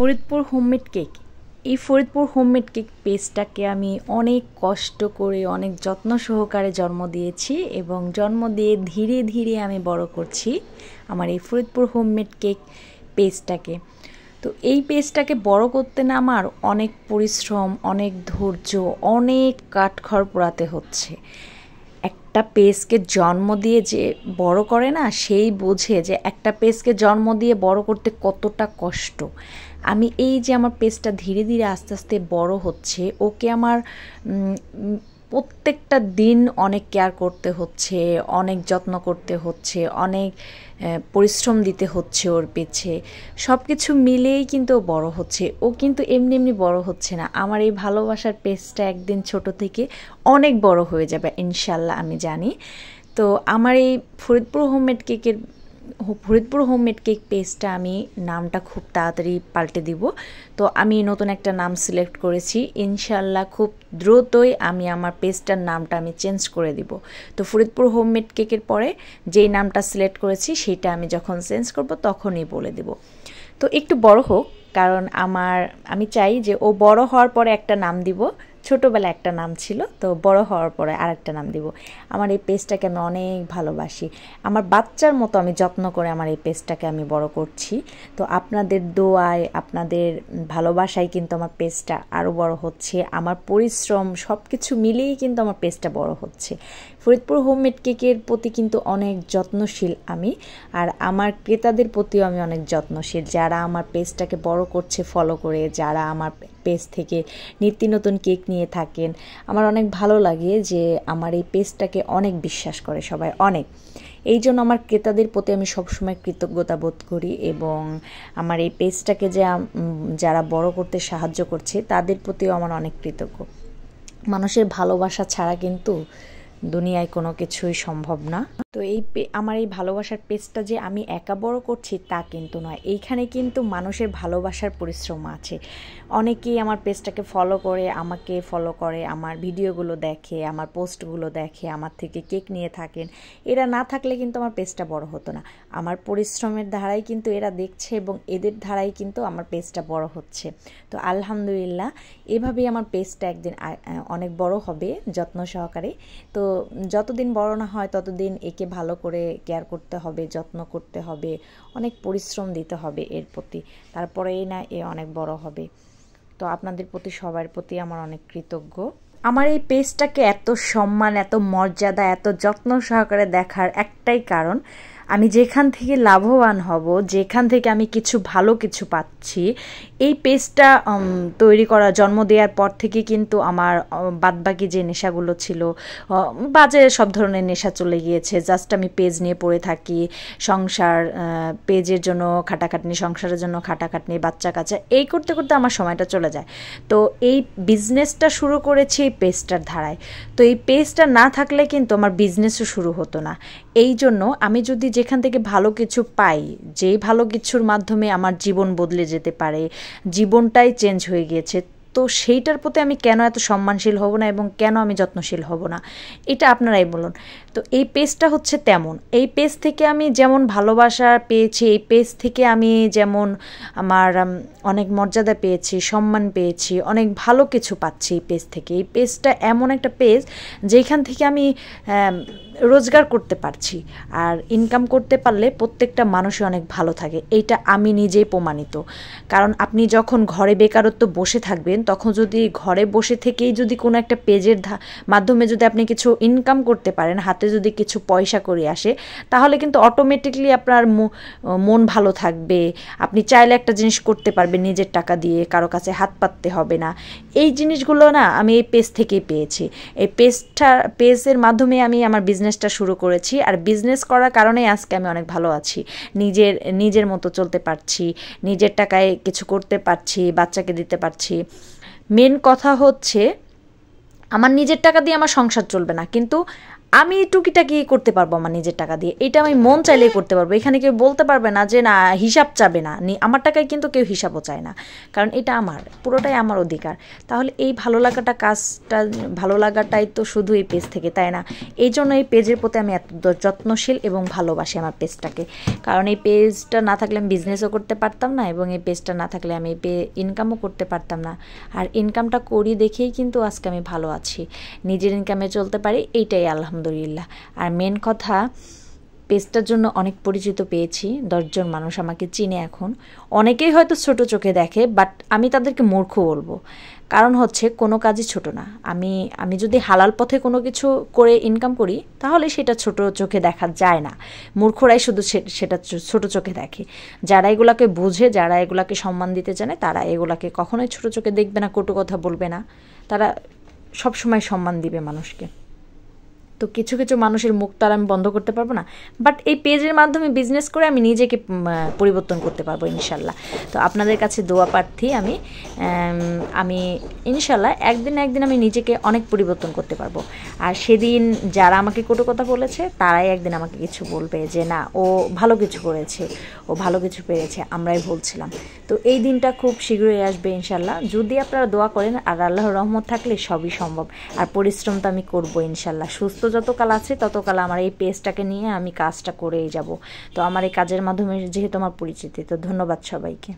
Faridpur homemade cake. এই Faridpur homemade cake পেজটাকে আমি অনেক কষ্ট করে অনেক যত্ন সহকারে জন্ম দিয়েছি এবং জন্ম দিয়ে ধীরে ধীরে আমি বড় করছি আমার এই ফরিদপুর হোমমেড কেক পেজটাকে। তো এই পেজটাকে বড় করতে না আমার অনেক পরিশ্রম, অনেক ধৈর্য, অনেক কাঠখড় পোড়াতে হচ্ছে। একটা পেজকে জন্ম দিয়ে যে বড় করে না, সেই বোঝে যে একটা পেজকে জন্ম দিয়ে বড় করতে কতটা কষ্ট। আমি এই যে আমার পেজটা ধীরে ধীরে আস্তে আস্তে বড় হচ্ছে, ওকে আমার প্রত্যেকটা দিন অনেক কেয়ার করতে হচ্ছে, অনেক যত্ন করতে হচ্ছে, অনেক পরিশ্রম দিতে হচ্ছে ওর পেছে। সব কিছু মিলেই কিন্তু ও বড় হচ্ছে। ও কিন্তু এমনি এমনি বড় হচ্ছে না। আমার এই ভালোবাসার পেজটা একদিন ছোট থেকে অনেক বড় হয়ে যাবে ইনশাল্লাহ, আমি জানি। তো আমার এই ফরিদপুর হোমমেড কেক পেজটা আমি নামটা খুব তাড়াতাড়ি পাল্টে দিব। তো আমি নতুন একটা নাম সিলেক্ট করেছি, ইনশাল্লাহ খুব দ্রুতই আমি আমার পেজটার নামটা আমি চেঞ্জ করে দিব। তো ফরিদপুর হোমমেড কেকের পরে যেই নামটা সিলেক্ট করেছি সেটা আমি যখন চেঞ্জ করব তখনই বলে দেব। তো একটু বড় হোক, কারণ আমি চাই যে ও বড় হওয়ার পরে একটা নাম দিব। ছোটোবেলায় একটা নাম ছিল, তো বড় হওয়ার পরে আরেকটা নাম দিব। আমার এই পেজটাকে আমি অনেক ভালোবাসি, আমার বাচ্চার মতো আমি যত্ন করে আমার এই পেজটাকে আমি বড় করছি। তো আপনাদের দোয়ায়, আপনাদের ভালোবাসায় কিন্তু আমার পেজটা আরও বড় হচ্ছে। আমার পরিশ্রম সব কিছু মিলিয়েই কিন্তু আমার পেজটা বড় হচ্ছে। ফরিদপুর হোমমেড কেকের প্রতি কিন্তু অনেক যত্নশীল আমি, আর আমার ক্রেতাদের প্রতিও আমি অনেক যত্নশীল। যারা আমার পেজটাকে বড় করছে ফলো করে, যারা আমার পেজ থেকে নিত্য নতুন কেক নিয়ে থাকেন, আমার অনেক ভালো লাগে যে আমার এই পেজটাকে অনেক বিশ্বাস করে সবাই, অনেক। এই জন্য আমার ক্রেতাদের প্রতি আমি সবসময় কৃতজ্ঞতা বোধ করি এবং আমার এই পেজটাকে যারা বড় করতে সাহায্য করছে তাদের প্রতিও আমার অনেক কৃতজ্ঞ। মানুষের ভালোবাসা ছাড়া কিন্তু দুনিয়ায় কোনো কিছুই সম্ভব না। তো আমার এই ভালোবাসার পেজটা যে আমি একা বড় করছি তা কিন্তু নয়, এইখানে কিন্তু মানুষের ভালোবাসার পরিশ্রম আছে। অনেকেই আমার পেজটাকে ফলো করে, আমাকে ফলো করে, আমার ভিডিওগুলো দেখে, আমার পোস্টগুলো দেখে, আমার থেকে কেক নিয়ে থাকেন। এরা না থাকলে কিন্তু আমার পেজটা বড় হতো না। আমার পরিশ্রমের ধারাই কিন্তু এরা দেখছে এবং এদের ধারাই কিন্তু আমার পেজটা বড় হচ্ছে। তো আলহামদুলিল্লাহ, এভাবেই আমার পেজটা একদিন অনেক বড় হবে যত্ন সহকারে। তো যতদিন বড় না হয় ততদিন একে ভালো করে কেয়ার করতে হবে, যত্ন করতে হবে, অনেক পরিশ্রম দিতে হবে এর প্রতি, তারপরেই না এ অনেক বড় হবে। তো আপনাদের প্রতি, সবার প্রতি আমার অনেক কৃতজ্ঞ। আমার এই পেজটাকে এত সম্মান, এত মর্যাদা, এত যত্ন সহকারে দেখার একটাই কারণ, আমি যেখান থেকে লাভবান হব, যেখান থেকে আমি কিছু ভালো কিছু পাচ্ছি, এই পেজটা তৈরি করা, জন্ম দেওয়ার পর থেকে কিন্তু আমার বাদবাকি যে নেশাগুলো ছিল, বাজে সব ধরনের নেশা চলে গিয়েছে। জাস্ট আমি পেজ নিয়ে পড়ে থাকি, পেজের জন্য খাটাখাটনি, সংসারের জন্য খাটাখাটনি, বাচ্চা কাচ্চা, এই করতে করতে আমার সময়টা চলে যায়। তো এই বিজনেসটা শুরু করেছি এই পেজটার ধারায়। তো এই পেজটা না থাকলে কিন্তু আমার বিজনেসও শুরু হতো না। এই জন্য আমি যদি যেখান থেকে ভালো কিছু পাই, যেই ভালো কিছুর মাধ্যমে আমার জীবন বদলে যেতে পারে, জীবনটাই চেঞ্জ হয়ে গিয়েছে, তো সেইটার প্রতি আমি কেন এত সম্মানশীল হব না এবং কেন আমি যত্নশীল হব না, এটা আপনারাই বলুন। তো এই পেজটা হচ্ছে তেমন, এই পেজ থেকে আমি যেমন ভালোবাসা পেয়েছি, এই পেজ থেকে আমি যেমন আমার অনেক মর্যাদা পেয়েছি, সম্মান পেয়েছি, অনেক ভালো কিছু পাচ্ছি এই পেজ থেকে। এই পেজটা এমন একটা পেজ যেখান থেকে আমি রোজগার করতে পারছি, আর ইনকাম করতে পারলে প্রত্যেকটা মানুষই অনেক ভালো থাকে, এইটা আমি নিজেই প্রমাণিত। কারণ আপনি যখন ঘরে বেকারত্ব বসে থাকবেন, তখন যদি ঘরে বসে থেকেই যদি কোনো একটা পেজের মাধ্যমে যদি আপনি কিছু ইনকাম করতে পারেন, হাতে যদি কিছু পয়সা করে আসে, তাহলে কিন্তু অটোমেটিকলি আপনার মন ভালো থাকবে। আপনি চাইলে একটা জিনিস করতে পারবেন নিজের টাকা দিয়ে, কারো কাছে হাত পাততে হবে না। এই জিনিসগুলো না আমি এই পেজ থেকেই পেয়েছি। এই পেজের মাধ্যমে আমি আমার বিজনেসটা শুরু করেছি, আর বিজনেস করার কারণেই আজকে আমি অনেক ভালো আছি, নিজের মতো চলতে পারছি, নিজের টাকায় কিছু করতে পারছি, বাচ্চাকে দিতে পারছি। মেন কথা হচ্ছে আমার নিজের টাকা দিয়ে আমার সংসার চলবে না, কিন্তু আমি টুকিটাকি করতে পারবো আমার নিজের টাকা দিয়ে, এটা আমি মন চাইলেই করতে পারবো। এখানে কেউ বলতে পারবে না যে না হিসাব চাবে না, আমার টাকায় কিন্তু কেউ হিসাবও চায় না, কারণ এটা আমার, পুরোটাই আমার অধিকার। তাহলে এই ভালো লাগাটা কাজটা, ভালো লাগাটাই তো শুধু এই পেজ থেকে, তাই না? এই জন্য এই পেজের প্রতি আমি এত যত্নশীল এবং ভালোবাসি আমার পেজটাকে, কারণ এই পেজটা না থাকলে আমি বিজনেসও করতে পারতাম না, এবং এই পেজটা না থাকলে আমি ইনকামও করতে পারতাম না। আর ইনকামটা করি দেখেই কিন্তু আজকে আমি ভালো আছি, নিজের ইনকামে চলতে পারি, এইটাই আলহামদুলিল্লাহ। আর মেন কথা, পেজটার জন্য অনেক পরিচিত পেয়েছি, 10 জন মানুষ আমাকে চিনে এখন। অনেকেই হয়তো ছোট চোখে দেখে, বাট আমি তাদেরকে মূর্খ বলবো, কারণ হচ্ছে কোনো কাজই ছোট না। আমি যদি হালাল পথে কোনো কিছু করে ইনকাম করি তাহলে সেটা ছোট চোখে দেখা যায় না, মূর্খরাই শুধু সেটা ছোট চোখে দেখে। যারা এগুলাকে বুঝে, যারা এগুলাকে সম্মান দিতে জানে, তারা এগুলাকে কখনোই ছোট চোখে দেখবে না, কটু কথা বলবে না, তারা সবসময় সম্মান দিবে মানুষকে। তো কিছু কিছু মানুষের মুখ তার আমি বন্ধ করতে পারবো না, বাট এই পেজের মাধ্যমে বিজনেস করে আমি নিজেকে পরিবর্তন করতে পারবো ইনশাল্লাহ। তো আপনাদের কাছে দোয়া প্রার্থী আমি ইনশাল্লাহ একদিন না একদিন আমি নিজেকে অনেক পরিবর্তন করতে পারবো। আর সেদিন যারা আমাকে কটু কথা বলেছে তারাই একদিন আমাকে কিছু বলবে যে না ও ভালো কিছু করেছে, ও ভালো কিছু পেরেছে, আমরাই বলছিলাম। তো এই দিনটা খুব শীঘ্রই আসবে ইনশাল্লাহ, যদি আপনারা দোয়া করেন আর আল্লাহর রহমত থাকলে সবই সম্ভব। আর পরিশ্রম তো আমি করবো ইনশাল্লাহ, সুস্থ যতকাল আছে ততকাল আমার এই পেজটাকে নিয়ে আমি কাজটা করেই যাব। তো আমার এই কাজের মাধ্যমে যেহেতু আমার পরিচিতি, তো ধন্যবাদ সবাইকে।